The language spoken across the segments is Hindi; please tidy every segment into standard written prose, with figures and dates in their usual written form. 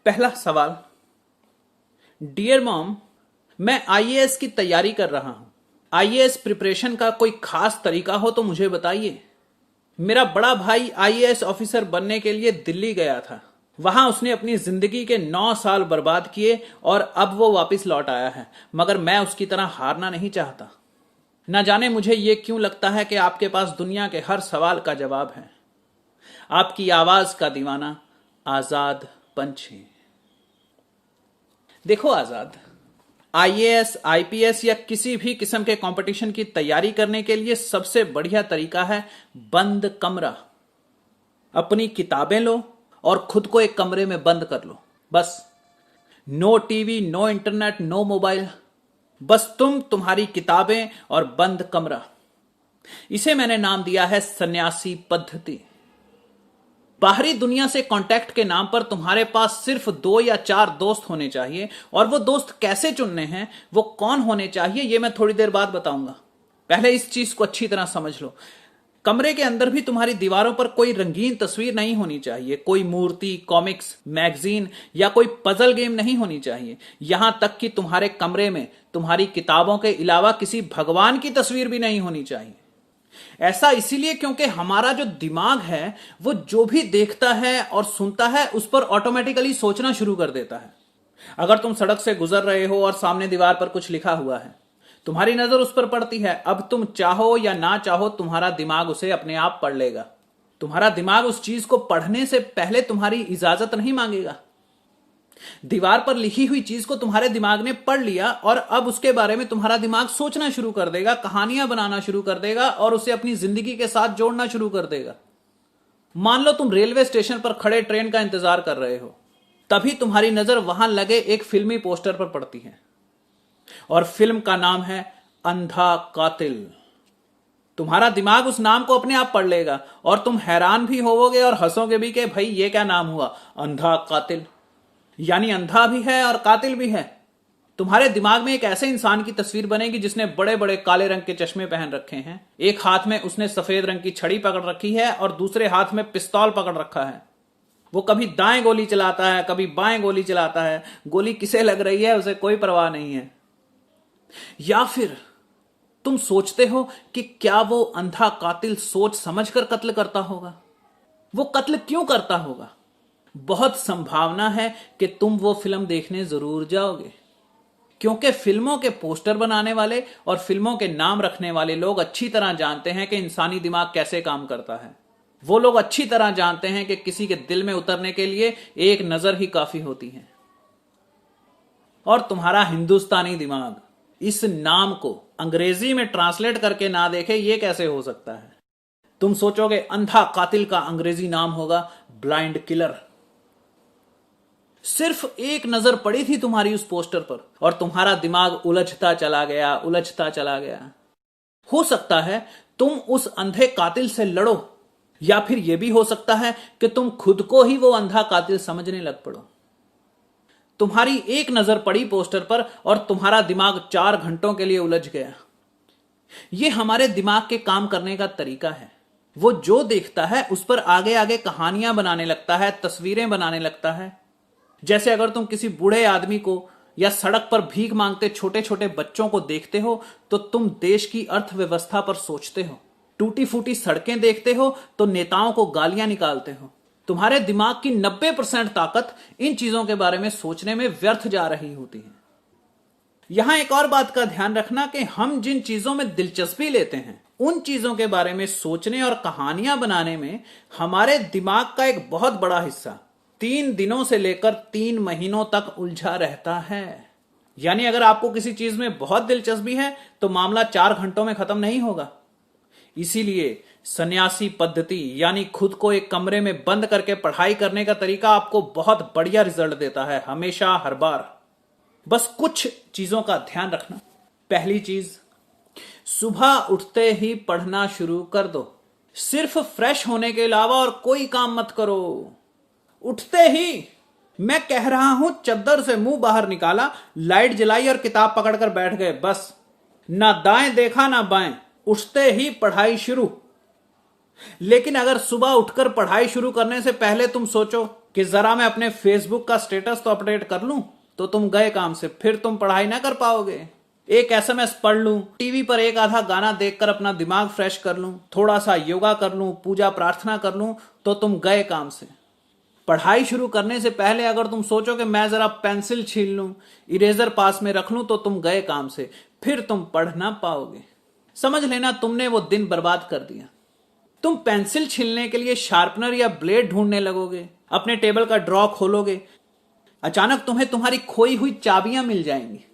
पहला सवाल। डियर मॉम, मैं आईएएस की तैयारी कर रहा हूं। आईएएस प्रिपरेशन का कोई खास तरीका हो तो मुझे बताइए। मेरा बड़ा भाई आईएएस ऑफिसर बनने के लिए दिल्ली गया था। वहां उसने अपनी जिंदगी के 9 साल बर्बाद किए और अब वो वापस लौट आया है, मगर मैं उसकी तरह हारना नहीं चाहता। न जाने मुझे ये क्यों लगता है कि आपके पास दुनिया के हर सवाल का जवाब है। आपकी आवाज का दीवाना, आजाद पंछी। देखो आजाद, आईएएस, आईपीएस या किसी भी किस्म के कंपटीशन की तैयारी करने के लिए सबसे बढ़िया तरीका है बंद कमरा। अपनी किताबें लो और खुद को एक कमरे में बंद कर लो। बस no TV, no internet, no mobile. बस तुम्हारी किताबें और बंद कमरा। इसे मैंने नाम दिया है सन्यासी पद्धति। बाहरी दुनिया से कांटेक्ट के नाम पर तुम्हारे पास सिर्फ 2 या 4 दोस्त होने चाहिए, और वो दोस्त कैसे चुनने हैं, वो कौन होने चाहिए, ये मैं थोड़ी देर बाद बताऊंगा। पहले इस चीज को अच्छी तरह समझ लो। कमरे के अंदर भी तुम्हारी दीवारों पर कोई रंगीन तस्वीर नहीं होनी चाहिए, कोई मूर्ति, कॉमिक्स, मैगजीन या कोई पजल गेम नहीं होनी चाहिए। यहां तक कि तुम्हारे कमरे में तुम्हारी किताबों के अलावा किसी भगवान की तस्वीर भी नहीं होनी चाहिए। ऐसा इसीलिए क्योंकि हमारा जो दिमाग है वो जो भी देखता है और सुनता है उस पर ऑटोमेटिकली सोचना शुरू कर देता है। अगर तुम सड़क से गुजर रहे हो और सामने दीवार पर कुछ लिखा हुआ है, तुम्हारी नजर उस पर पड़ती है। अब तुम चाहो या ना चाहो तुम्हारा दिमाग उसे अपने आप पढ़ लेगा। तुम्हारा दिमाग उस चीज को पढ़ने से पहले तुम्हारी इजाजत नहीं मांगेगा। दीवार पर लिखी हुई चीज को तुम्हारे दिमाग ने पढ़ लिया और अब उसके बारे में तुम्हारा दिमाग सोचना शुरू कर देगा, कहानियां बनाना शुरू कर देगा और उसे अपनी जिंदगी के साथ जोड़ना शुरू कर देगा। मान लो तुम रेलवे स्टेशन पर खड़े ट्रेन का इंतजार कर रहे हो, तभी तुम्हारी नजर वहां लगे एक फिल्मी पोस्टर पर पड़ती है और फिल्म का नाम है अंधा कातिल। तुम्हारा दिमाग उस नाम को अपने आप पढ़ लेगा और तुम हैरान भी होवोगे और हंसोगे भी कि भाई ये क्या नाम हुआ, अंधा कातिल। यानी अंधा भी है और कातिल भी है। तुम्हारे दिमाग में एक ऐसे इंसान की तस्वीर बनेगी जिसने बड़े बड़े काले रंग के चश्मे पहन रखे हैं, एक हाथ में उसने सफेद रंग की छड़ी पकड़ रखी है और दूसरे हाथ में पिस्तौल पकड़ रखा है। वो कभी दाएं गोली चलाता है, कभी बाएं गोली चलाता है। गोली किसे लग रही है उसे कोई परवाह नहीं है। या फिर तुम सोचते हो कि क्या वो अंधा कातिल सोच समझकर कत्ल करता होगा? वो कत्ल क्यों करता होगा? बहुत संभावना है कि तुम वो फिल्म देखने जरूर जाओगे, क्योंकि फिल्मों के पोस्टर बनाने वाले और फिल्मों के नाम रखने वाले लोग अच्छी तरह जानते हैं कि इंसानी दिमाग कैसे काम करता है। वो लोग अच्छी तरह जानते हैं कि किसी के दिल में उतरने के लिए एक नजर ही काफी होती है। और तुम्हारा हिंदुस्तानी दिमाग इस नाम को अंग्रेजी में ट्रांसलेट करके ना देखे, ये कैसे हो सकता है? तुम सोचोगे अंधा कातिल का अंग्रेजी नाम होगा ब्लाइंड किलर। सिर्फ एक नजर पड़ी थी तुम्हारी उस पोस्टर पर और तुम्हारा दिमाग उलझता चला गया, उलझता चला गया। हो सकता है तुम उस अंधे कातिल से लड़ो, या फिर यह भी हो सकता है कि तुम खुद को ही वो अंधा कातिल समझने लग पड़ो। तुम्हारी एक नजर पड़ी पोस्टर पर और तुम्हारा दिमाग 4 घंटों के लिए उलझ गया। यह हमारे दिमाग के काम करने का तरीका है। वो जो देखता है उस पर आगे आगे कहानियां बनाने लगता है, तस्वीरें बनाने लगता है। जैसे अगर तुम किसी बूढ़े आदमी को या सड़क पर भीख मांगते छोटे छोटे बच्चों को देखते हो तो तुम देश की अर्थव्यवस्था पर सोचते हो। टूटी फूटी सड़कें देखते हो तो नेताओं को गालियां निकालते हो। तुम्हारे दिमाग की 90% ताकत इन चीजों के बारे में सोचने में व्यर्थ जा रही होती है। यहां एक और बात का ध्यान रखना कि हम जिन चीजों में दिलचस्पी लेते हैं उन चीजों के बारे में सोचने और कहानियां बनाने में हमारे दिमाग का एक बहुत बड़ा हिस्सा 3 दिनों से लेकर 3 महीनों तक उलझा रहता है। यानी अगर आपको किसी चीज में बहुत दिलचस्पी है तो मामला 4 घंटों में खत्म नहीं होगा। इसीलिए सन्यासी पद्धति यानी खुद को एक कमरे में बंद करके पढ़ाई करने का तरीका आपको बहुत बढ़िया रिजल्ट देता है, हमेशा, हर बार। बस कुछ चीजों का ध्यान रखना। पहली चीज, सुबह उठते ही पढ़ना शुरू कर दो। सिर्फ फ्रेश होने के अलावा और कोई काम मत करो। उठते ही, मैं कह रहा हूं, चद्दर से मुंह बाहर निकाला, लाइट जलाई और किताब पकड़कर बैठ गए। बस ना दाएं देखा ना बाएं, उठते ही पढ़ाई शुरू। लेकिन अगर सुबह उठकर पढ़ाई शुरू करने से पहले तुम सोचो कि जरा मैं अपने फेसबुक का स्टेटस तो अपडेट कर लूं, तो तुम गए काम से, फिर तुम पढ़ाई ना कर पाओगे। एक एसएमएस पढ़ लूं, टीवी पर एक आधा गाना देखकर अपना दिमाग फ्रेश कर लूं, थोड़ा सा योगा कर लूं, पूजा प्रार्थना कर लूं, तो तुम गए काम से। पढ़ाई शुरू करने से पहले अगर तुम सोचो कि मैं जरा पेंसिल छील लूं, इरेजर पास में रख लूं, तो तुम गए काम से, फिर तुम पढ़ ना पाओगे। समझ लेना तुमने वो दिन बर्बाद कर दिया। तुम पेंसिल छीलने के लिए शार्पनर या ब्लेड ढूंढने लगोगे, अपने टेबल का ड्रॉ खोलोगे, अचानक तुम्हें तुम्हारी खोई हुई चाबियां मिल जाएंगी।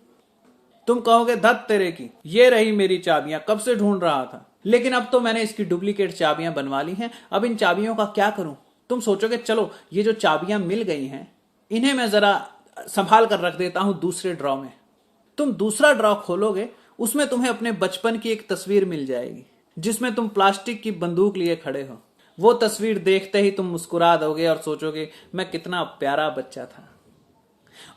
तुम कहोगे धत तेरे की, ये रही मेरी चाबियां, कब से ढूंढ रहा था, लेकिन अब तो मैंने इसकी डुप्लीकेट चाबियां बनवा ली हैं, अब इन चाबियों का क्या करूं। तुम सोचोगे चलो ये जो चाबियां मिल गई हैं इन्हें मैं जरा संभाल कर रख देता हूं दूसरे ड्रॉ में। तुम दूसरा ड्रॉ खोलोगे, उसमें तुम्हें अपने बचपन की एक तस्वीर मिल जाएगी जिसमें तुम प्लास्टिक की बंदूक लिए खड़े हो। वो तस्वीर देखते ही तुम मुस्कुरा दोगे और सोचोगे मैं कितना प्यारा बच्चा था।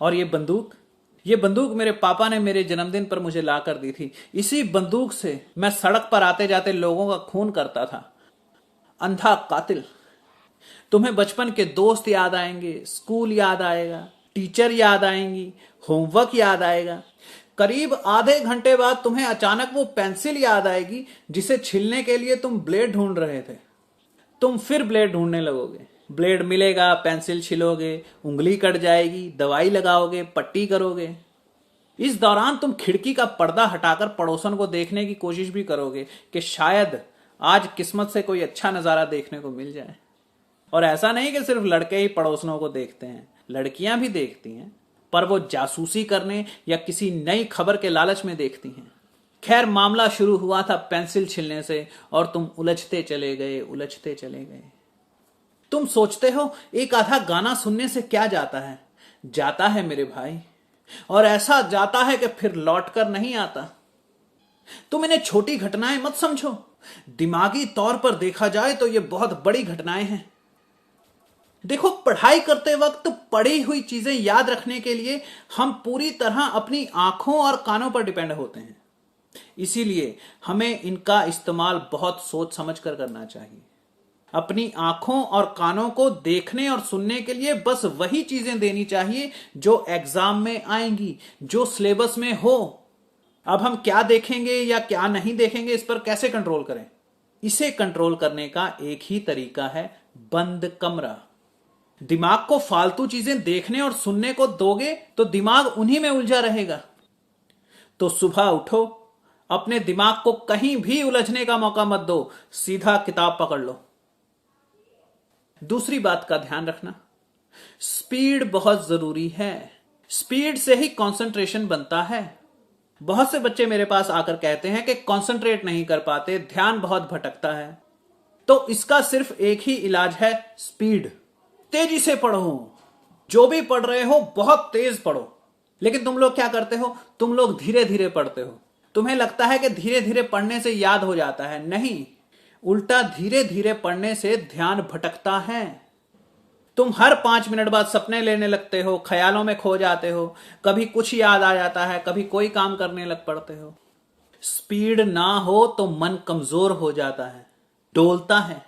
और ये बंदूक मेरे पापा ने मेरे जन्मदिन पर मुझे ला कर दी थी। इसी बंदूक से मैं सड़क पर आते जाते लोगों का खून करता था। अंधा कातिल। तुम्हें बचपन के दोस्त याद आएंगे, स्कूल याद आएगा, टीचर याद आएंगी, होमवर्क याद आएगा। करीब आधे घंटे बाद तुम्हें अचानक वो पेंसिल याद आएगी जिसे छीलने के लिए तुम ब्लेड ढूंढ रहे थे। तुम फिर ब्लेड ढूंढने लगोगे, ब्लेड मिलेगा, पेंसिल छिलोगे, उंगली कट जाएगी, दवाई लगाओगे, पट्टी करोगे। इस दौरान तुम खिड़की का पर्दा हटाकर पड़ोसन को देखने की कोशिश भी करोगे कि शायद आज किस्मत से कोई अच्छा नजारा देखने को मिल जाए। और ऐसा नहीं कि सिर्फ लड़के ही पड़ोसनों को देखते हैं, लड़कियां भी देखती हैं, पर वो जासूसी करने या किसी नई खबर के लालच में देखती हैं। खैर, मामला शुरू हुआ था पेंसिल छिलने से और तुम उलझते चले गए। तुम सोचते हो एक आधा गाना सुनने से क्या जाता है। जाता है मेरे भाई, और ऐसा जाता है कि फिर लौटकर नहीं आता। तुम इन्हें छोटी घटनाएं मत समझो, दिमागी तौर पर देखा जाए तो ये बहुत बड़ी घटनाएं हैं। देखो, पढ़ाई करते वक्त पढ़ी हुई चीजें याद रखने के लिए हम पूरी तरह अपनी आंखों और कानों पर डिपेंड होते हैं। इसीलिए हमें इनका इस्तेमाल बहुत सोच समझ कर करना चाहिए। अपनी आंखों और कानों को देखने और सुनने के लिए बस वही चीजें देनी चाहिए जो एग्जाम में आएंगी, जो सिलेबस में हो। अब हम क्या देखेंगे या क्या नहीं देखेंगे, इस पर कैसे कंट्रोल करें? इसे कंट्रोल करने का एक ही तरीका है, बंद कमरा। दिमाग को फालतू चीजें देखने और सुनने को दोगे तो दिमाग उन्हीं में उलझा रहेगा। तो सुबह उठो, अपने दिमाग को कहीं भी उलझने का मौका मत दो, सीधा किताब पकड़ लो। दूसरी बात का ध्यान रखना, स्पीड बहुत जरूरी है। स्पीड से ही कंसंट्रेशन बनता है। बहुत से बच्चे मेरे पास आकर कहते हैं कि कंसंट्रेट नहीं कर पाते, ध्यान बहुत भटकता है। तो इसका सिर्फ एक ही इलाज है, स्पीड। तेजी से पढ़ो, जो भी पढ़ रहे हो बहुत तेज पढ़ो। लेकिन तुम लोग क्या करते हो? तुम लोग धीरे धीरे पढ़ते हो। तुम्हें लगता है कि धीरे धीरे पढ़ने से याद हो जाता है। नहीं, उल्टा धीरे धीरे पढ़ने से ध्यान भटकता है। तुम हर 5 मिनट बाद सपने लेने लगते हो, ख्यालों में खो जाते हो, कभी कुछ याद आ जाता है, कभी कोई काम करने लग पड़ते हो। स्पीड ना हो तो मन कमजोर हो जाता है, डोलता है।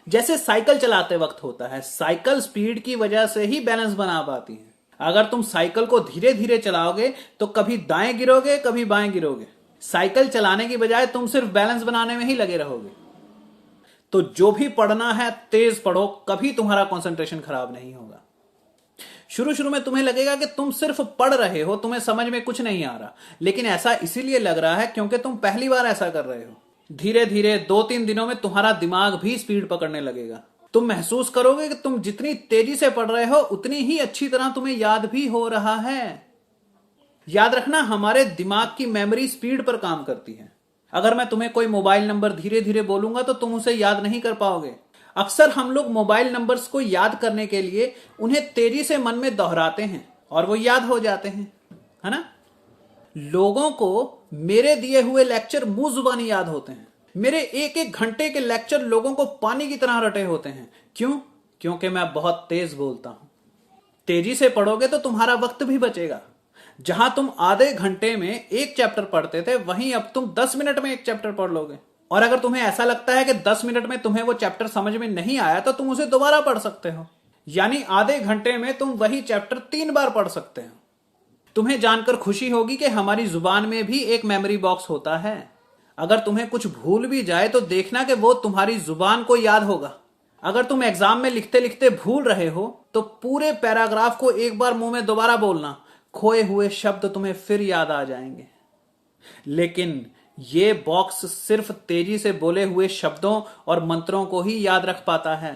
जैसे साइकिल चलाते वक्त होता है, साइकिल स्पीड की वजह से ही बैलेंस बना पाती है। अगर तुम साइकिल को धीरे धीरे चलाओगे तो कभी दाएं गिरोगे, कभी बाएं गिरोगे। साइकिल चलाने की बजाय तुम सिर्फ बैलेंस बनाने में ही लगे रहोगे। तो जो भी पढ़ना है तेज पढ़ो, कभी तुम्हारा कंसंट्रेशन खराब नहीं होगा। शुरू शुरू में तुम्हें लगेगा कि तुम सिर्फ पढ़ रहे हो, तुम्हें समझ में कुछ नहीं आ रहा, लेकिन ऐसा इसीलिए लग रहा है क्योंकि तुम पहली बार ऐसा कर रहे हो। धीरे धीरे 2-3 दिनों में तुम्हारा दिमाग भी स्पीड पकड़ने लगेगा। तुम महसूस करोगे कि तुम जितनी तेजी से पढ़ रहे हो उतनी ही अच्छी तरह तुम्हें याद भी हो रहा है। याद रखना, हमारे दिमाग की मेमोरी स्पीड पर काम करती है। अगर मैं तुम्हें कोई मोबाइल नंबर धीरे धीरे बोलूंगा तो तुम उसे याद नहीं कर पाओगे। अक्सर हम लोग मोबाइल नंबर्स को याद करने के लिए उन्हें तेजी से मन में दोहराते हैं और वो याद हो जाते हैं, है ना? लोगों को मेरे दिए हुए लेक्चर मुंह जुबानी याद होते हैं। मेरे 1-1 घंटे के लेक्चर लोगों को पानी की तरह रटे होते हैं। क्यों? क्योंकि मैं बहुत तेज बोलता हूं। तेजी से पढ़ोगे तो तुम्हारा वक्त भी बचेगा। जहां तुम आधे घंटे में एक चैप्टर पढ़ते थे, वहीं अब तुम 10 मिनट में एक चैप्टर पढ़ लोगे। और अगर तुम्हें ऐसा लगता है कि 10 मिनट में तुम्हें वो चैप्टर समझ में नहीं आया तो तुम उसे दोबारा पढ़ सकते हो। यानी आधे घंटे में तुम वही चैप्टर 3 बार पढ़ सकते हो। तुम्हें जानकर खुशी होगी कि हमारी जुबान में भी एक मेमोरी बॉक्स होता है। अगर तुम्हें कुछ भूल भी जाए तो देखना कि वो तुम्हारी जुबान को याद होगा। अगर तुम एग्जाम में लिखते लिखते भूल रहे हो तो पूरे पैराग्राफ को एक बार मुंह में दोबारा बोलना, खोए हुए शब्द तुम्हें फिर याद आ जाएंगे। लेकिन ये बॉक्स सिर्फ तेजी से बोले हुए शब्दों और मंत्रों को ही याद रख पाता है।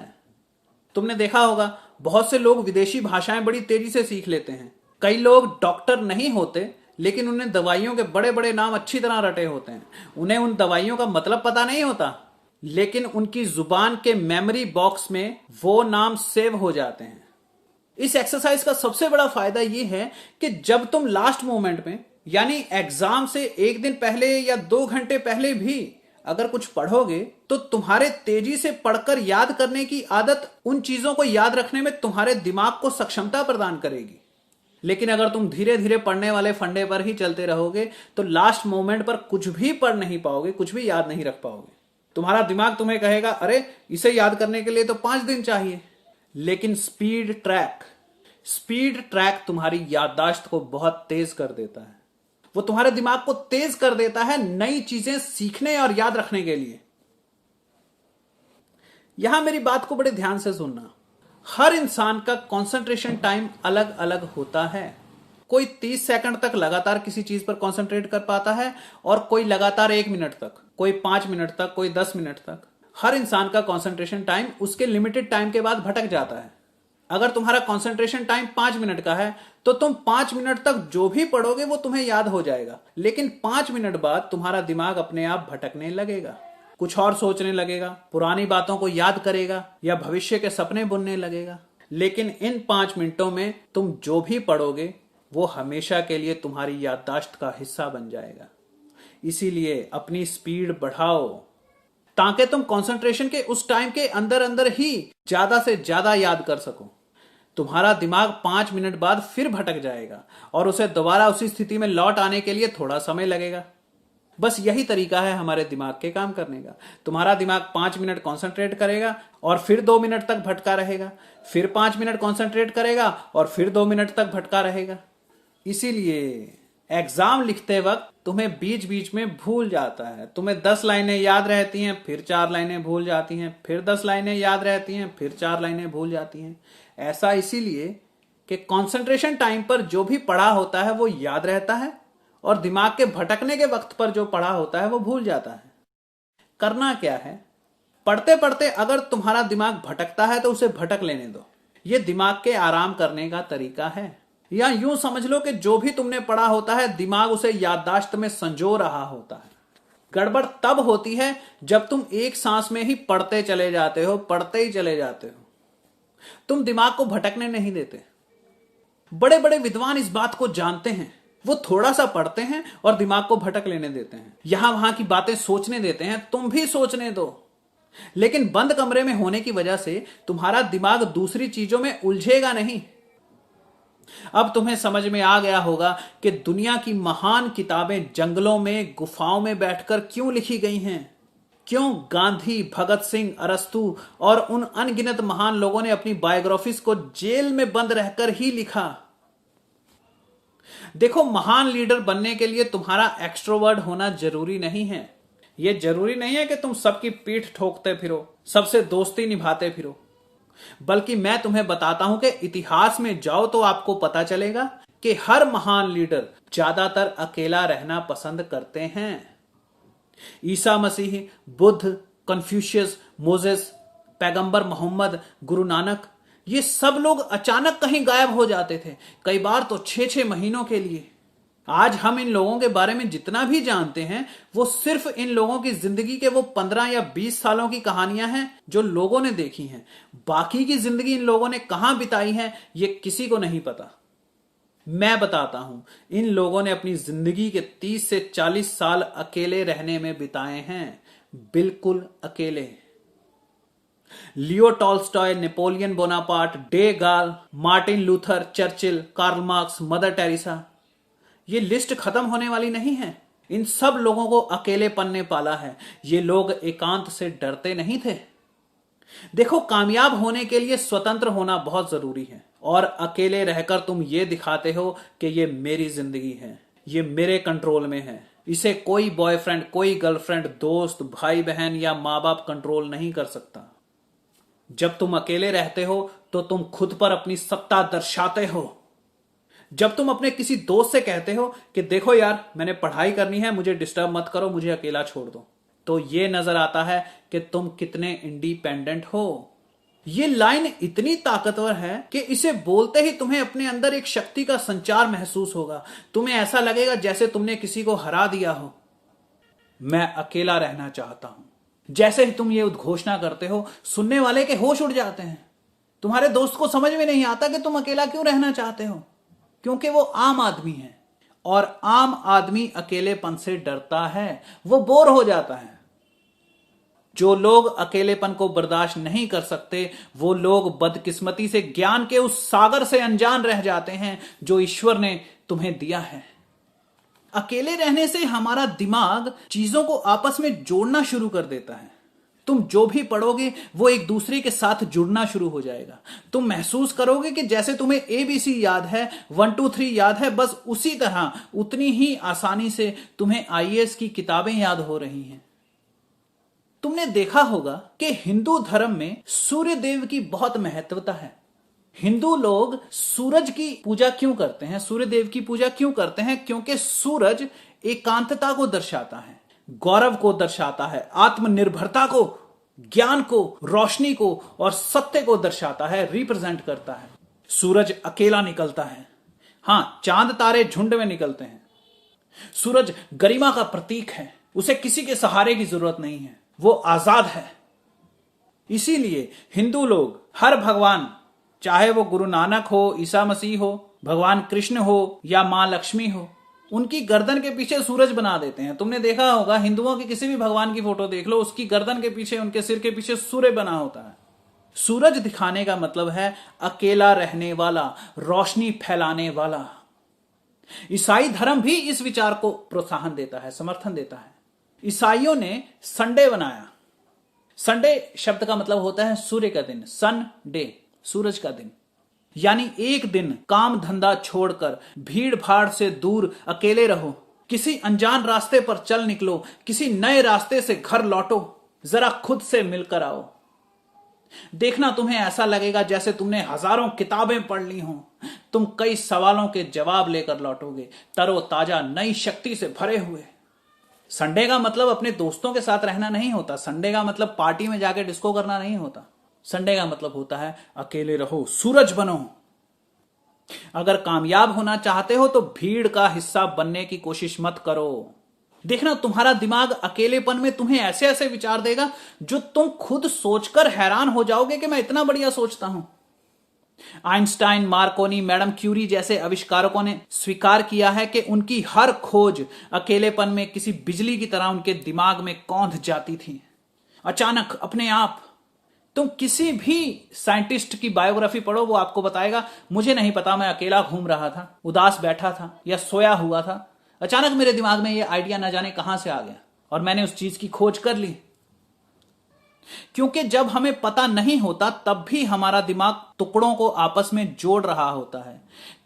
तुमने देखा होगा बहुत से लोग विदेशी भाषाएं बड़ी तेजी से सीख लेते हैं। कई लोग डॉक्टर नहीं होते लेकिन उन्हें दवाइयों के बड़े बड़े नाम अच्छी तरह रटे होते हैं। उन्हें उन दवाइयों का मतलब पता नहीं होता, लेकिन उनकी जुबान के मेमोरी बॉक्स में वो नाम सेव हो जाते हैं। इस एक्सरसाइज का सबसे बड़ा फायदा यह है कि जब तुम लास्ट मोमेंट में यानी एग्जाम से एक दिन पहले या 2 घंटे पहले भी अगर कुछ पढ़ोगे तो तुम्हारे तेजी से पढ़कर याद करने की आदत उन चीजों को याद रखने में तुम्हारे दिमाग को सक्षमता प्रदान करेगी। लेकिन अगर तुम धीरे धीरे पढ़ने वाले फंडे पर ही चलते रहोगे तो लास्ट मोमेंट पर कुछ भी पढ़ नहीं पाओगे, कुछ भी याद नहीं रख पाओगे। तुम्हारा दिमाग तुम्हें कहेगा अरे इसे याद करने के लिए तो 5 दिन चाहिए। लेकिन स्पीड ट्रैक तुम्हारी याददाश्त को बहुत तेज कर देता है। वो तुम्हारे दिमाग को तेज कर देता है नई चीजें सीखने और याद रखने के लिए। यहां मेरी बात को बड़े ध्यान से सुनना। हर इंसान का कंसंट्रेशन टाइम अलग अलग होता है। कोई 30 सेकंड तक लगातार किसी चीज पर कंसंट्रेट कर पाता है और कोई लगातार 1 मिनट तक, कोई 5 मिनट तक, कोई 10 मिनट तक। हर इंसान का कंसंट्रेशन टाइम उसके लिमिटेड टाइम के बाद भटक जाता है। अगर तुम्हारा कंसंट्रेशन टाइम 5 मिनट का है तो तुम 5 मिनट तक जो भी पढ़ोगे वो तुम्हें याद हो जाएगा। लेकिन 5 मिनट बाद तुम्हारा दिमाग अपने आप भटकने लगेगा, कुछ और सोचने लगेगा, पुरानी बातों को याद करेगा या भविष्य के सपने बुनने लगेगा। लेकिन इन 5 मिनटों में तुम जो भी पढ़ोगे वो हमेशा के लिए तुम्हारी याददाश्त का हिस्सा बन जाएगा। इसीलिए अपनी स्पीड बढ़ाओ ताकि तुम कंसंट्रेशन के उस टाइम के अंदर अंदर ही ज्यादा से ज्यादा याद कर सको। तुम्हारा दिमाग 5 मिनट बाद फिर भटक जाएगा और उसे दोबारा उसी स्थिति में लौट आने के लिए थोड़ा समय लगेगा। बस यही तरीका है हमारे दिमाग के काम करने का। तुम्हारा दिमाग 5 मिनट कंसंट्रेट करेगा और फिर 2 मिनट तक भटका रहेगा, फिर 5 मिनट कंसंट्रेट करेगा और फिर 2 मिनट तक भटका रहेगा। इसीलिए एग्जाम लिखते वक्त तुम्हें बीच बीच में भूल जाता है। तुम्हें 10 लाइनें याद रहती हैं, फिर 4 लाइनें भूल जाती हैं, फिर 10 लाइनें याद रहती हैं, फिर 4 लाइनें भूल जाती हैं। ऐसा इसीलिए कि कंसंट्रेशन टाइम पर जो भी पढ़ा होता है वो याद रहता है और दिमाग के भटकने के वक्त पर जो पढ़ा होता है वो भूल जाता है। करना क्या है, पढ़ते पढ़ते अगर तुम्हारा दिमाग भटकता है तो उसे भटक लेने दो। ये दिमाग के आराम करने का तरीका है। या यूं समझ लो कि जो भी तुमने पढ़ा होता है दिमाग उसे याददाश्त में संजो रहा होता है। गड़बड़ तब होती है जब तुम एक सांस में ही पढ़ते चले जाते हो, पढ़ते ही चले जाते हो। तुम दिमाग को भटकने नहीं देते। बड़े बड़े विद्वान इस बात को जानते हैं। वो थोड़ा सा पढ़ते हैं और दिमाग को भटक लेने देते हैं, यहां वहां की बातें सोचने देते हैं। तुम भी सोचने दो, लेकिन बंद कमरे में होने की वजह से तुम्हारा दिमाग दूसरी चीजों में उलझेगा नहीं। अब तुम्हें समझ में आ गया होगा कि दुनिया की महान किताबें जंगलों में, गुफाओं में बैठकर क्यों लिखी गई हैं। क्यों गांधी, भगत सिंह, अरस्तू और उन अनगिनत महान लोगों ने अपनी बायोग्राफीज को जेल में बंद रहकर ही लिखा। देखो, महान लीडर बनने के लिए तुम्हारा एक्सट्रोवर्ट होना जरूरी नहीं है। यह जरूरी नहीं है कि तुम सबकी पीठ ठोकते फिरो, सबसे दोस्ती निभाते फिरो। बल्कि मैं तुम्हें बताता हूं कि इतिहास में जाओ तो आपको पता चलेगा कि हर महान लीडर ज्यादातर अकेला रहना पसंद करते हैं। ईसा मसीह, बुद्ध, कन्फ्यूशियस, मोजेस, पैगंबर मोहम्मद, गुरु नानक, ये सब लोग अचानक कहीं गायब हो जाते थे, कई बार तो 6-6 महीनों के लिए। आज हम इन लोगों के बारे में जितना भी जानते हैं वो सिर्फ इन लोगों की जिंदगी के वो 15 या 20 सालों की कहानियां हैं जो लोगों ने देखी हैं। बाकी की जिंदगी इन लोगों ने कहां बिताई है ये किसी को नहीं पता। मैं बताता हूं, इन लोगों ने अपनी जिंदगी के 30 से 40 साल अकेले रहने में बिताए हैं, बिल्कुल अकेले। Leo Tolstoy, Napoleon Bonaparte, de Gaulle, Martin Luther, Churchill, Karl Marx, Mother Teresa, ये लिस्ट खत्म होने वाली नहीं है। इन सब लोगों को अकेलेपन ने पाला है। ये लोग एकांत से डरते नहीं थे। देखो, कामयाब होने के लिए स्वतंत्र होना बहुत जरूरी है, और अकेले रहकर तुम ये दिखाते हो कि ये मेरी जिंदगी है, ये मेरे कंट्रोल में है, इसे कोई बॉयफ्रेंड, कोई गर्लफ्रेंड, दोस्त, भाई बहन या माँ बाप कंट्रोल नहीं कर सकता। जब तुम अकेले रहते हो तो तुम खुद पर अपनी सत्ता दर्शाते हो। जब तुम अपने किसी दोस्त से कहते हो कि देखो यार, मैंने पढ़ाई करनी है, मुझे डिस्टर्ब मत करो, मुझे अकेला छोड़ दो, तो ये नजर आता है कि तुम कितने इंडिपेंडेंट हो। ये लाइन इतनी ताकतवर है कि इसे बोलते ही तुम्हें अपने अंदर एक शक्ति का संचार महसूस होगा। तुम्हें ऐसा लगेगा जैसे तुमने किसी को हरा दिया हो। मैं अकेला रहना चाहता हूं। जैसे ही तुम ये उद्घोषणा करते हो, सुनने वाले के होश उड़ जाते हैं। तुम्हारे दोस्त को समझ में नहीं आता कि तुम अकेला क्यों रहना चाहते हो, क्योंकि वो आम आदमी है, और आम आदमी अकेलेपन से डरता है, वो बोर हो जाता है। जो लोग अकेलेपन को बर्दाश्त नहीं कर सकते, वो लोग बदकिस्मती से ज्ञान के उस सागर से अनजान रह जाते हैं जो ईश्वर ने तुम्हें दिया है। अकेले रहने से हमारा दिमाग चीजों को आपस में जोड़ना शुरू कर देता है। तुम जो भी पढ़ोगे वो एक दूसरे के साथ जुड़ना शुरू हो जाएगा। तुम महसूस करोगे कि जैसे तुम्हें ABC याद है, 1 2 3 याद है, बस उसी तरह उतनी ही आसानी से तुम्हें IAS की किताबें याद हो रही हैं। तुमने देखा होगा कि हिंदू धर्म में सूर्य देव की बहुत महत्वता है। हिंदू लोग सूरज की पूजा क्यों करते हैं, सूर्य देव की पूजा क्यों करते हैं? क्योंकि सूरज एकांतता को दर्शाता है, गौरव को दर्शाता है, आत्मनिर्भरता को, ज्ञान को, रोशनी को और सत्य को दर्शाता है, रिप्रेजेंट करता है। सूरज अकेला निकलता है, हां, चांद तारे झुंड में निकलते हैं। सूरज गरिमा का प्रतीक है, उसे किसी के सहारे की जरूरत नहीं है, वो आजाद है। इसीलिए हिंदू लोग हर भगवान, चाहे वो गुरु नानक हो, ईसा मसीह हो, भगवान कृष्ण हो या मां लक्ष्मी हो, उनकी गर्दन के पीछे सूरज बना देते हैं। तुमने देखा होगा, हिंदुओं के किसी भी भगवान की फोटो देख लो, उसकी गर्दन के पीछे, उनके सिर के पीछे सूर्य बना होता है। सूरज दिखाने का मतलब है अकेला रहने वाला, रोशनी फैलाने वाला। ईसाई धर्म भी इस विचार को प्रोत्साहन देता है, समर्थन देता है। ईसाइयों ने संडे बनाया। संडे शब्द का मतलब होता है सूर्य का दिन, सन डे, सूरज का दिन। यानी एक दिन काम धंधा छोड़कर भीड़ भाड़ से दूर अकेले रहो, किसी अनजान रास्ते पर चल निकलो, किसी नए रास्ते से घर लौटो, जरा खुद से मिलकर आओ। देखना, तुम्हें ऐसा लगेगा जैसे तुमने हजारों किताबें पढ़ ली हों। तुम कई सवालों के जवाब लेकर लौटोगे, तरोताजा, नई शक्ति से भरे हुए। संडे का मतलब अपने दोस्तों के साथ रहना नहीं होता। संडे का मतलब पार्टी में जाके डिस्को करना नहीं होता। संडे का मतलब होता है अकेले रहो, सूरज बनो। अगर कामयाब होना चाहते हो तो भीड़ का हिस्सा बनने की कोशिश मत करो। देखना, तुम्हारा दिमाग अकेलेपन में तुम्हें ऐसे ऐसे विचार देगा जो तुम खुद सोचकर हैरान हो जाओगे कि मैं इतना बढ़िया सोचता हूं। आइंस्टाइन, मार्कोनी, मैडम क्यूरी जैसे आविष्कारकों ने स्वीकार किया है कि उनकी हर खोज अकेलेपन में किसी बिजली की तरह उनके दिमाग में कौंध जाती थी। अचानक, अपने आप। तुम किसी भी साइंटिस्ट की बायोग्राफी पढ़ो, वो आपको बताएगा, मुझे नहीं पता, मैं अकेला घूम रहा था, उदास बैठा था या सोया हुआ था, अचानक मेरे दिमाग में ये आइडिया न जाने कहां से आ गया और मैंने उस चीज की खोज कर ली। क्योंकि जब हमें पता नहीं होता तब भी हमारा दिमाग टुकड़ों को आपस में जोड़ रहा होता है,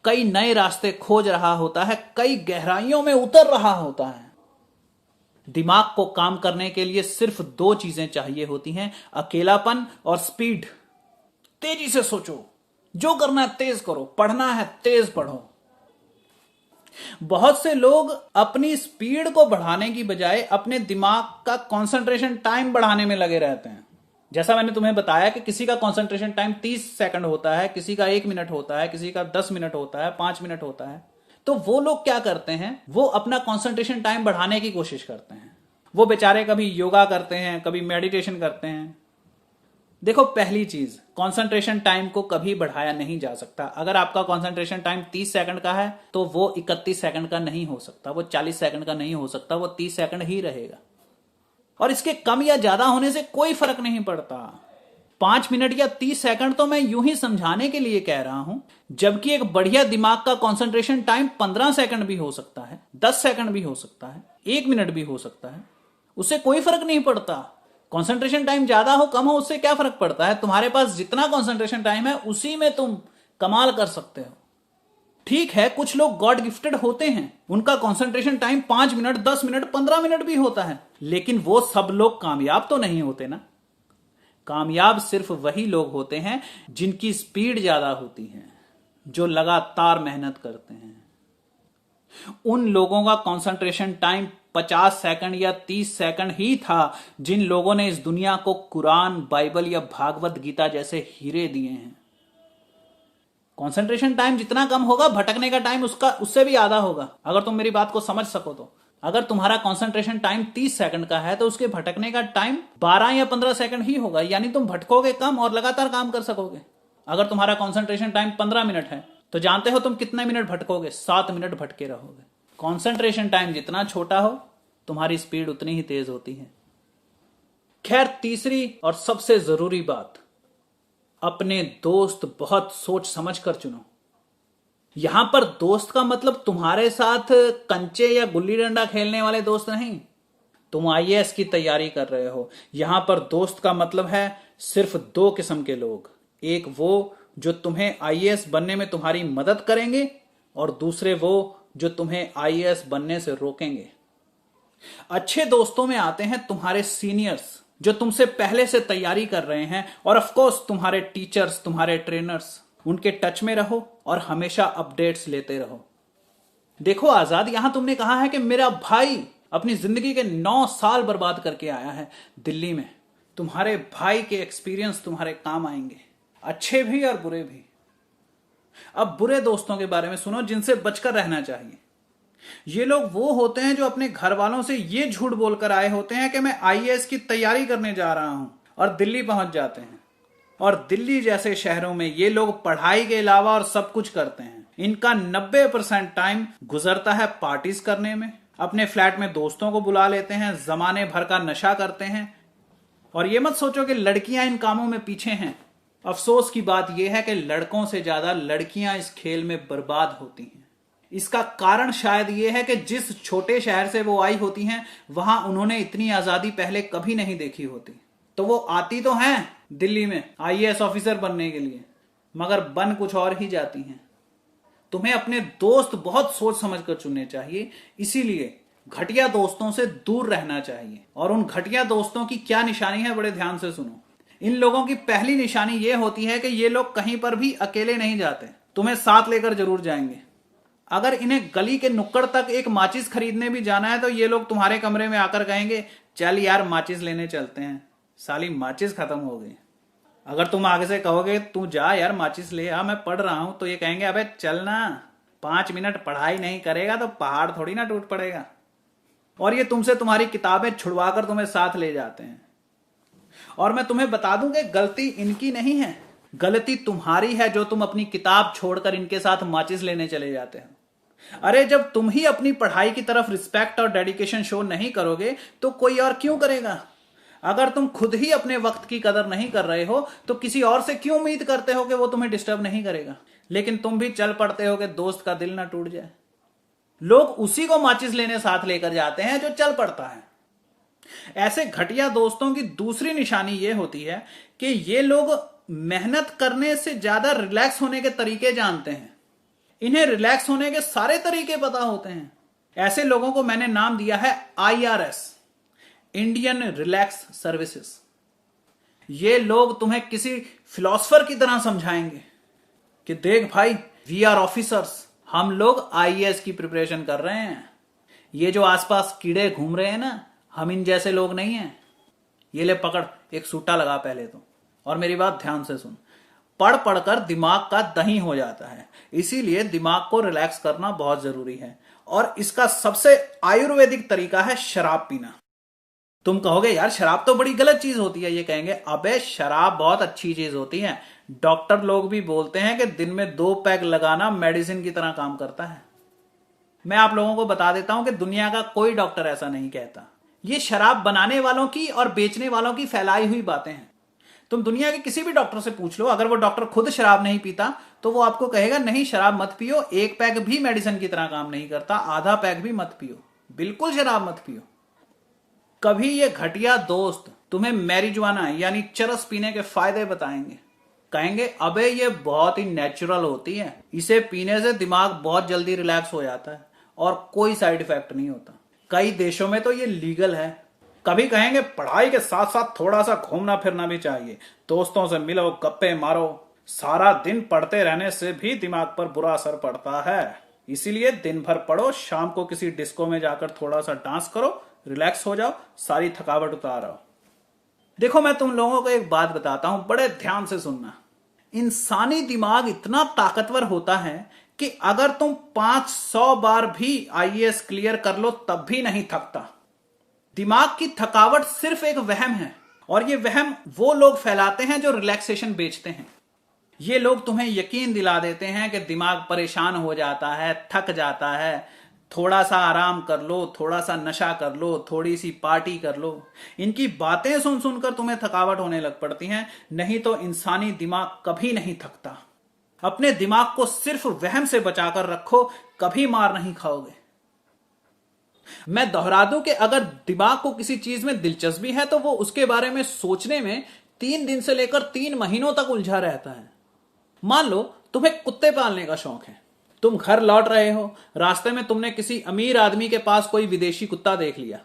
कई नए रास्ते खोज रहा होता है, कई गहराइयों में उतर रहा होता है। दिमाग को काम करने के लिए सिर्फ 2 चीजें चाहिए होती हैं, अकेलापन और स्पीड। तेजी से सोचो, जो करना है तेज करो, पढ़ना है तेज पढ़ो। बहुत से लोग अपनी स्पीड को बढ़ाने की बजाय अपने दिमाग का कंसंट्रेशन टाइम बढ़ाने में लगे रहते हैं। जैसा मैंने तुम्हें बताया कि किसी का कंसंट्रेशन टाइम 30 सेकंड होता है, किसी का 1 मिनट होता है, किसी का 10 मिनट होता है, 5 मिनट होता है। तो वो लोग क्या करते हैं, वो अपना कंसंट्रेशन टाइम बढ़ाने की कोशिश करते हैं। वो बेचारे कभी योगा करते हैं, कभी मेडिटेशन करते हैं। देखो, पहली चीज, कंसंट्रेशन टाइम को कभी बढ़ाया नहीं जा सकता। अगर आपका कंसंट्रेशन टाइम 30 सेकंड का है तो वो 31 सेकंड का नहीं हो सकता, वो 40 सेकंड का नहीं हो सकता, वो 30 सेकंड ही रहेगा। और इसके कम या ज्यादा होने से कोई फर्क नहीं पड़ता। 5 मिनट या 30 सेकंड तो मैं यूं ही समझाने के लिए कह रहा हूं, जबकि एक बढ़िया दिमाग का कंसंट्रेशन टाइम 15 सेकंड भी हो सकता है, 10 सेकंड भी हो सकता है, 1 मिनट भी हो सकता है। उससे कोई फर्क नहीं पड़ता। कंसंट्रेशन टाइम ज्यादा हो कम हो उससे क्या फर्क पड़ता है? तुम्हारे पास जितना कंसंट्रेशन टाइम है उसी में तुम कमाल कर सकते हो। ठीक है, कुछ लोग गॉड गिफ्टेड होते हैं, उनका concentration time 5 minute, 10 minute, 15 minute भी होता है, लेकिन वो सब लोग कामयाब तो नहीं होते ना। कामयाब सिर्फ वही लोग होते हैं जिनकी स्पीड ज्यादा होती है, जो लगातार मेहनत करते हैं। उन लोगों का कंसंट्रेशन टाइम 50 सेकंड या 30 सेकंड ही था जिन लोगों ने इस दुनिया को कुरान, बाइबल या भागवत गीता जैसे हीरे दिए हैं। कंसंट्रेशन टाइम जितना कम होगा, भटकने का टाइम उससे भी आधा होगा, अगर तुम मेरी बात को समझ सको तो। अगर तुम्हारा कंसंट्रेशन टाइम 30 सेकंड का है तो उसके भटकने का टाइम 12 या 15 सेकंड ही होगा, यानी तुम भटकोगे कम और लगातार काम कर सकोगे। अगर तुम्हारा कंसंट्रेशन टाइम 15 मिनट है तो जानते हो तुम कितने मिनट भटकोगे? 7 मिनट भटके रहोगे। कंसंट्रेशन टाइम जितना छोटा हो, तुम्हारी स्पीड उतनी ही तेज होती है। खैर, तीसरी और सबसे जरूरी बात, अपने दोस्त बहुत सोच समझ कर चुनो। यहां पर दोस्त का मतलब तुम्हारे साथ कंचे या गुल्ली डंडा खेलने वाले दोस्त नहीं। तुम आईएएस की तैयारी कर रहे हो, यहां पर दोस्त का मतलब है सिर्फ 2 किस्म के लोग। एक वो जो तुम्हें आईएएस बनने में तुम्हारी मदद करेंगे, और दूसरे वो जो तुम्हें आईएएस बनने से रोकेंगे। अच्छे दोस्तों में आते हैं तुम्हारे सीनियर्स जो तुमसे पहले से तैयारी कर रहे हैं, और ऑफ कोर्स तुम्हारे टीचर्स, तुम्हारे ट्रेनर्स। उनके टच में रहो और हमेशा अपडेट्स लेते रहो। देखो आजाद, यहां तुमने कहा है कि मेरा भाई अपनी जिंदगी के 9 साल बर्बाद करके आया है दिल्ली में। तुम्हारे भाई के एक्सपीरियंस तुम्हारे काम आएंगे, अच्छे भी और बुरे भी। अब बुरे दोस्तों के बारे में सुनो जिनसे बचकर रहना चाहिए। ये लोग वो होते हैं जो अपने घर वालों से ये झूठ बोलकर आए होते हैं कि मैं आईएएस की तैयारी करने जा रहा हूं, और दिल्ली पहुंच जाते हैं। और दिल्ली जैसे शहरों में ये लोग पढ़ाई के अलावा और सब कुछ करते हैं। इनका 90% टाइम गुजरता है पार्टीज करने में, अपने फ्लैट में दोस्तों को बुला लेते हैं, जमाने भर का नशा करते हैं। और ये मत सोचो कि लड़कियां इन कामों में पीछे हैं। अफसोस की बात यह है कि लड़कों से ज्यादा लड़कियां इस खेल में बर्बाद होती हैं। इसका कारण शायद यह है कि जिस छोटे शहर से वो आई होती हैं, वहां उन्होंने इतनी आजादी पहले कभी नहीं देखी होती। तो वो आती तो हैं दिल्ली में आईएएस ऑफिसर बनने के लिए, मगर बन कुछ और ही जाती हैं। तुम्हें अपने दोस्त बहुत सोच समझ कर चुनने चाहिए, इसीलिए घटिया दोस्तों से दूर रहना चाहिए। और उन घटिया दोस्तों की क्या निशानी है, बड़े ध्यान से सुनो। इन लोगों की पहली निशानी यह होती है कि ये लोग कहीं पर भी अकेले नहीं जाते, तुम्हें साथ लेकर जरूर जाएंगे। अगर इन्हें गली के नुक्कड़ तक एक माचिस खरीदने भी जाना है तो ये लोग तुम्हारे कमरे में आकर कहेंगे, चल यार माचिस लेने चलते हैं, साली माचिस खत्म हो गई। अगर तुम आगे से कहोगे तू जा यार माचिस ले आ, मैं पढ़ रहा हूं, तो ये कहेंगे अबे चल ना, 5 मिनट पढ़ाई नहीं करेगा तो पहाड़ थोड़ी ना टूट पड़ेगा। और ये तुमसे तुम्हारी किताबें छुड़वाकर तुम्हें साथ ले जाते हैं। और मैं तुम्हें बता दूं कि गलती इनकी नहीं है, गलती तुम्हारी है जो तुम अपनी किताब छोड़कर इनके साथ माचिस लेने चले जाते हो। अरे जब तुम ही अपनी पढ़ाई की तरफ रिस्पेक्ट और डेडिकेशन शो नहीं करोगे तो कोई और क्यों करेगा? अगर तुम खुद ही अपने वक्त की कदर नहीं कर रहे हो तो किसी और से क्यों उम्मीद करते हो कि वो तुम्हें डिस्टर्ब नहीं करेगा? लेकिन तुम भी चल पड़ते हो कि दोस्त का दिल ना टूट जाए। लोग उसी को माचिस लेने साथ लेकर जाते हैं जो चल पड़ता है। ऐसे घटिया दोस्तों की दूसरी निशानी यह होती है कि ये लोग मेहनत करने से ज्यादा रिलैक्स होने के तरीके जानते हैं। इन्हें रिलैक्स होने के सारे तरीके पता होते हैं। ऐसे लोगों को मैंने नाम दिया है IRS, इंडियन रिलैक्स सर्विसेज। ये लोग तुम्हें किसी फिलोसफर की तरह समझाएंगे कि देख भाई, वी आर ऑफिसर्स, हम लोग आईएएस की प्रिपरेशन कर रहे हैं। ये जो आसपास कीड़े घूम रहे हैं ना, हम इन जैसे लोग नहीं हैं। ये ले पकड़, एक सूटा लगा पहले तो, और मेरी बात ध्यान से सुन। पढ़ पढ़कर दिमाग का दही हो जाता है, इसीलिए दिमाग को रिलैक्स करना बहुत जरूरी है। और इसका सबसे आयुर्वेदिक तरीका है शराब पीना। तुम कहोगे यार शराब तो बड़ी गलत चीज होती है। ये कहेंगे अबे शराब बहुत अच्छी चीज होती है। डॉक्टर लोग भी बोलते हैं कि दिन में 2 पैग लगाना मेडिसिन की तरह काम करता है। मैं आप लोगों को बता देता हूं कि दुनिया का कोई डॉक्टर ऐसा नहीं कहता। ये शराब बनाने वालों की और बेचने वालों की फैलाई हुई बातें हैं। तुम दुनिया के किसी भी डॉक्टर से पूछ लो, अगर वो डॉक्टर खुद शराब नहीं पीता तो वो आपको कहेगा नहीं शराब मत पियो, 1 पैग भी मेडिसिन की तरह काम नहीं करता, आधा पैग भी मत पियो, बिल्कुल शराब मत पियो। कभी ये घटिया दोस्त तुम्हें मैरिजुआना यानी चरस पीने के फायदे बताएंगे। कहेंगे अबे ये बहुत ही नेचुरल होती है, इसे पीने से दिमाग बहुत जल्दी रिलैक्स हो जाता है और कोई साइड इफेक्ट नहीं होता। कई देशों में तो ये लीगल है। कभी कहेंगे पढ़ाई के साथ साथ थोड़ा सा घूमना फिरना भी चाहिए, दोस्तों से मिलो, गप्पे मारो। सारा दिन पढ़ते रहने से भी दिमाग पर बुरा असर पड़ता है, इसीलिए दिन भर पढ़ो, शाम को किसी डिस्को में जाकर थोड़ा सा डांस करो, रिलैक्स हो जाओ, सारी थकावट उतार आओ। देखो मैं तुम लोगों को एक बात बताता हूं, बड़े ध्यान से सुनना। इंसानी दिमाग इतना ताकतवर होता है कि अगर तुम 500 बार भी आईएएस क्लियर कर लो तब भी नहीं थकता। दिमाग की थकावट सिर्फ एक वहम है, और ये वहम वो लोग फैलाते हैं जो रिलैक्सेशन बेचते हैं। ये लोग तुम्हें यकीन दिला देते हैं कि दिमाग परेशान हो जाता है, थक जाता है, थोड़ा सा आराम कर लो, थोड़ा सा नशा कर लो, थोड़ी सी पार्टी कर लो। इनकी बातें सुन सुनकर तुम्हें थकावट होने लग पड़ती है, नहीं तो इंसानी दिमाग कभी नहीं थकता। अपने दिमाग को सिर्फ वहम से बचाकर रखो, कभी मार नहीं खाओगे। मैं दोहरा दूं कि अगर दिमाग को किसी चीज में दिलचस्पी है तो वो उसके बारे में सोचने में 3 दिन से लेकर 3 महीनों तक उलझा रहता है। मान लो तुम्हें कुत्ते पालने का शौक है, तुम घर लौट रहे हो, रास्ते में तुमने किसी अमीर आदमी के पास कोई विदेशी कुत्ता देख लिया।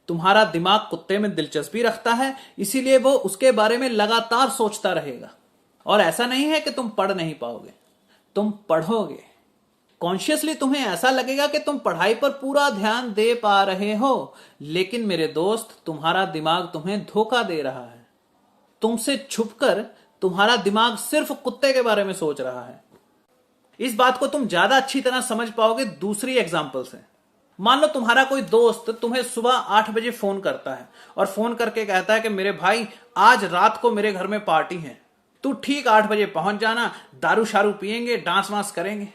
तुम्हारा दिमाग कुत्ते में दिलचस्पी रखता है, इसीलिए वो उसके बारे में लगातार सोचता रहेगा। और ऐसा नहीं है कि तुम पढ़ नहीं पाओगे, तुम पढ़ोगे। कॉन्शियसली तुम्हें ऐसा लगेगा कि तुम पढ़ाई पर पूरा ध्यान दे पा रहे हो, लेकिन मेरे दोस्त तुम्हारा दिमाग तुम्हें धोखा दे रहा है। तुमसे छुपकर तुम्हारा दिमाग सिर्फ कुत्ते के बारे में सोच रहा है। इस बात को तुम ज्यादा अच्छी तरह समझ पाओगे दूसरी एग्जांपल से। मान लो तुम्हारा कोई दोस्त तुम्हें सुबह 8 बजे फोन करता है और फोन करके कहता है कि मेरे भाई आज रात को मेरे घर में पार्टी है, तू ठीक 8 बजे पहुंच जाना, दारू शारू पियेंगे, डांस वांस करेंगे।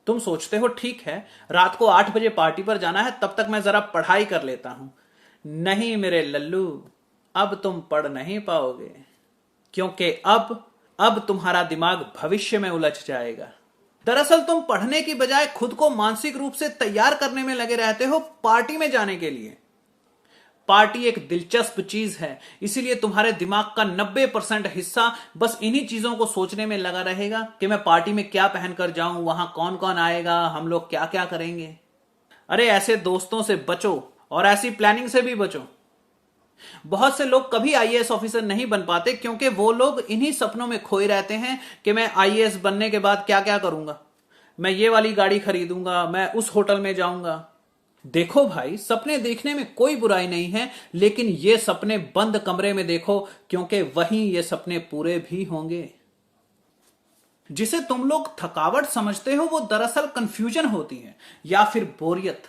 तुम सोचते हो ठीक है, रात को 8 बजे पार्टी पर जाना है, तब तक मैं जरा पढ़ाई कर लेता हूं। नहीं मेरे लल्लू, अब तुम पढ़ नहीं पाओगे, क्योंकि अब तुम्हारा दिमाग भविष्य में उलझ जाएगा। दरअसल तुम पढ़ने की बजाय खुद को मानसिक रूप से तैयार करने में लगे रहते हो पार्टी में जाने के लिए। पार्टी एक दिलचस्प चीज है, इसीलिए तुम्हारे दिमाग का 90% हिस्सा बस इन्हीं चीजों को सोचने में लगा रहेगा कि मैं पार्टी में क्या पहनकर जाऊं, वहां कौन कौन आएगा, हम लोग क्या क्या करेंगे। अरे ऐसे दोस्तों से बचो और ऐसी प्लानिंग से भी बचो। बहुत से लोग कभी आईएएस ऑफिसर नहीं बन पाते क्योंकि वो लोग इन्हीं सपनों में खोए रहते हैं कि मैं आईएएस बनने के बाद क्या क्या करूंगा, मैं ये वाली गाड़ी खरीदूंगा, मैं उस होटल में जाऊंगा। देखो भाई, सपने देखने में कोई बुराई नहीं है, लेकिन ये सपने बंद कमरे में देखो, क्योंकि वहीं ये सपने पूरे भी होंगे। जिसे तुम लोग थकावट समझते हो वो दरअसल कंफ्यूजन होती है या फिर बोरियत।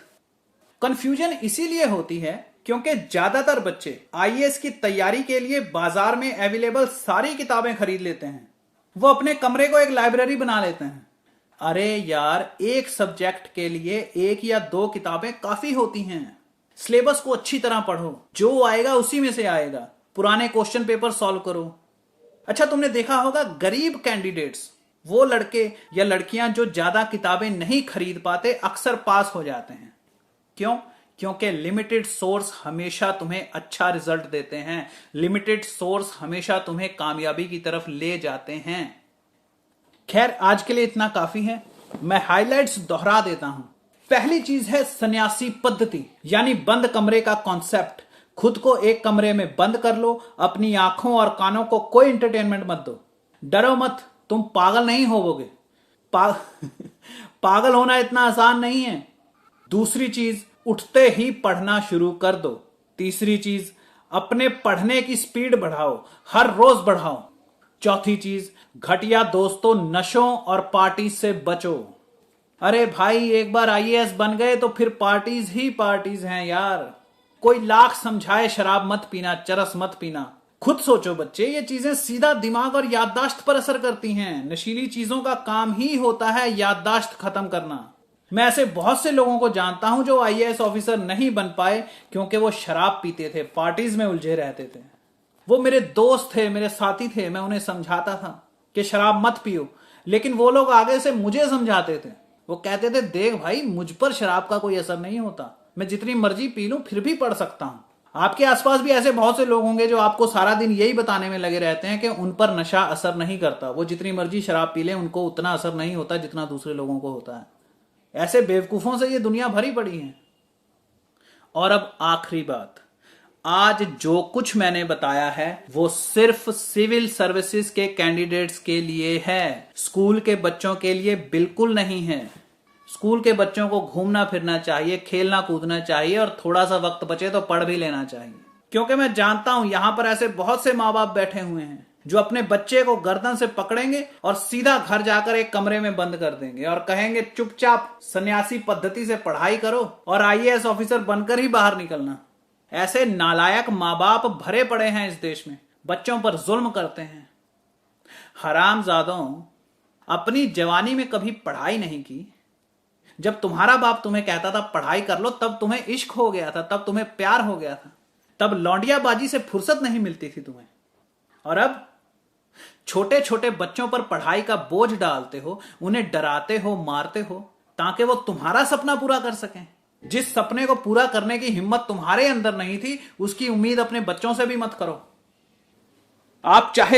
कंफ्यूजन इसीलिए होती है क्योंकि ज्यादातर बच्चे आईएएस की तैयारी के लिए बाजार में अवेलेबल सारी किताबें खरीद लेते हैं। वो अपने कमरे को एक लाइब्रेरी बना लेते हैं। अरे यार, एक सब्जेक्ट के लिए 1 या 2 किताबें काफी होती हैं। सिलेबस को अच्छी तरह पढ़ो, जो आएगा उसी में से आएगा, पुराने क्वेश्चन पेपर सॉल्व करो। अच्छा, तुमने देखा होगा गरीब कैंडिडेट्स, वो लड़के या लड़कियां जो ज्यादा किताबें नहीं खरीद पाते, अक्सर पास हो जाते हैं। क्यों? क्योंकि लिमिटेड सोर्स हमेशा तुम्हें अच्छा रिजल्ट देते हैं। लिमिटेड सोर्स हमेशा तुम्हें कामयाबी की तरफ ले जाते हैं। खैर, आज के लिए इतना काफी है। मैं हाइलाइट्स दोहरा देता हूं। पहली चीज है सन्यासी पद्धति, यानी बंद कमरे का कॉन्सेप्ट। खुद को एक कमरे में बंद कर लो, अपनी आंखों और कानों को कोई एंटरटेनमेंट मत दो। डरो मत, तुम पागल नहीं होवोगे। पागल होना इतना आसान नहीं है। दूसरी चीज, उठते ही पढ़ना शुरू कर दो। तीसरी चीज, अपने पढ़ने की स्पीड बढ़ाओ, हर रोज बढ़ाओ। चौथी चीज, घटिया दोस्तों, नशों और पार्टी से बचो। अरे भाई, एक बार आईएएस बन गए तो फिर पार्टीज ही पार्टीज हैं यार। कोई लाख समझाए शराब मत पीना, चरस मत पीना। खुद सोचो बच्चे, ये चीजें सीधा दिमाग और याददाश्त पर असर करती हैं। नशीली चीजों का काम ही होता है याददाश्त खत्म करना। मैं ऐसे बहुत से लोगों को जानता हूं जो आईएएस ऑफिसर नहीं बन पाए क्योंकि वो शराब पीते थे, पार्टीज में उलझे रहते थे। वो मेरे दोस्त थे, मेरे साथी थे, मैं उन्हें समझाता था कि शराब मत पियो, लेकिन वो लोग आगे से मुझे समझाते थे। वो कहते थे, देख भाई, मुझ पर शराब का कोई असर नहीं होता, मैं जितनी मर्जी पी लूं फिर भी पढ़ सकता हूं। आपके आसपास भी ऐसे बहुत से लोग होंगे जो आपको सारा दिन यही बताने में लगे रहते हैं कि उन पर नशा असर नहीं करता, वो जितनी मर्जी शराब पी लें उनको उतना असर नहीं होता जितना दूसरे लोगों को होता है। ऐसे बेवकूफों से ये दुनिया भरी पड़ी है। और अब आखिरी बात, आज जो कुछ मैंने बताया है वो सिर्फ सिविल सर्विसेज के कैंडिडेट्स के लिए है, स्कूल के बच्चों के लिए बिल्कुल नहीं है। स्कूल के बच्चों को घूमना फिरना चाहिए, खेलना कूदना चाहिए और थोड़ा सा वक्त बचे तो पढ़ भी लेना चाहिए। क्योंकि मैं जानता हूं यहां पर ऐसे बहुत से माँ बाप बैठे हुए हैं जो अपने बच्चे को गर्दन से पकड़ेंगे और सीधा घर जाकर एक कमरे में बंद कर देंगे और कहेंगे चुपचाप सन्यासी पद्धति से पढ़ाई करो और आईएएस ऑफिसर बनकर ही बाहर निकलना। ऐसे नालायक माँ बाप भरे पड़े हैं इस देश में, बच्चों पर जुल्म करते हैं। हरामजादों, अपनी जवानी में कभी पढ़ाई नहीं की? जब तुम्हारा बाप तुम्हें कहता था पढ़ाई कर लो तब तुम्हें इश्क हो गया था, तब तुम्हें प्यार हो गया था, तब लौंडियाबाजी से फुर्सत नहीं मिलती थी तुम्हें। और अब छोटे छोटे बच्चों पर पढ़ाई का बोझ डालते हो, उन्हें डराते हो, मारते हो ताकि वो तुम्हारा सपना पूरा कर सकें। जिस सपने को पूरा करने की हिम्मत तुम्हारे अंदर नहीं थी उसकी उम्मीद अपने बच्चों से भी मत करो। आप चाहे